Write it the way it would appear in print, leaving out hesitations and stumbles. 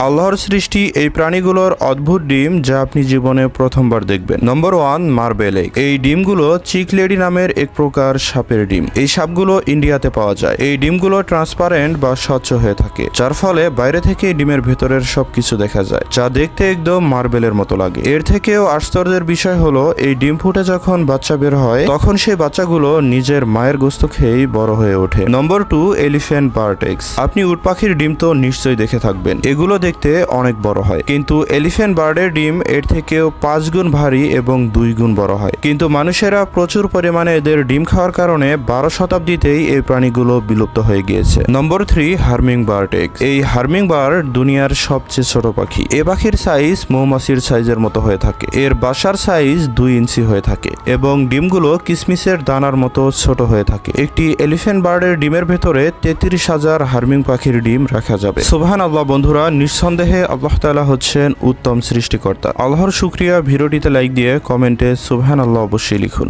আল্লাহর সৃষ্টি এই প্রাণীগুলোর অদ্ভুত ডিম যা আপনি জীবনে প্রথমবার দেখবেন। নম্বর 1, মার্বেল এগ। এই ডিমগুলো চিকলেডি নামের এক প্রকার সাপের ডিম। এই সাপগুলো ইন্ডিয়াতে পাওয়া যায়। এই ডিমগুলো ট্রান্সপারেন্ট বা স্বচ্ছ হয়ে থাকে, যার ফলে বাইরে থেকে ডিমের ভেতরের সবকিছু দেখা যায়, যা দেখতে একদম মার্বেলের মতো লাগে। এর থেকেও আশ্চর্যের বিষয় হলো এই ডিম ফুটে যখন বাচ্চা বের হয় তখন সেই বাচ্চাগুলো নিজের মায়ের গোশত খেয়েই বড় হয়ে ওঠে। নম্বর 2, এলিফ্যান্ট বার্ড এগস। আপনি উট পাখির ডিম তো নিশ্চয়ই দেখে থাকবেন। এগুলো দেখতে অনেক বড় হয়, কিন্তু এলিফ্যান্ট বার্ডের ডিম এর থেকেও 5 গুণ ভারী এবং 2 গুণ বড় হয়। কিন্তু মানুষেরা প্রচুর পরিমাণে এদের ডিম খাওয়ার কারণে 12 শতাব্দীতেই এই প্রাণীগুলো বিলুপ্ত হয়ে গিয়েছে। নম্বর 3, হার্মিং বার্ড এগস। এই হার্মিং বার্ড দুনিয়ার সবচেয়ে ছোট পাখি। এ পাখির সাইজ মৌমাছির সাইজের মতো হয়ে থাকে। এর বাসার সাইজ 2 ইঞ্চি হয়ে থাকে এবং ডিমগুলো কিসমিসের দানার মতো ছোট হয়ে থাকে। একটি এলিফ্যান্ট বার্ডের ডিমের ভেতরে 33,000 হার্মিং পাখির ডিম রাখা যাবে। সুবহানাল্লাহ বন্ধুরা, নিঃসন্দেহে আল্লাহ তাআলা হচ্ছেন উত্তম সৃষ্টিকর্তা। আল্লাহর শুকরিয়া। ভিডিওটিতে লাইক দিয়ে কমেন্টে সুবহানাল্লাহ অবশ্যই লিখুন।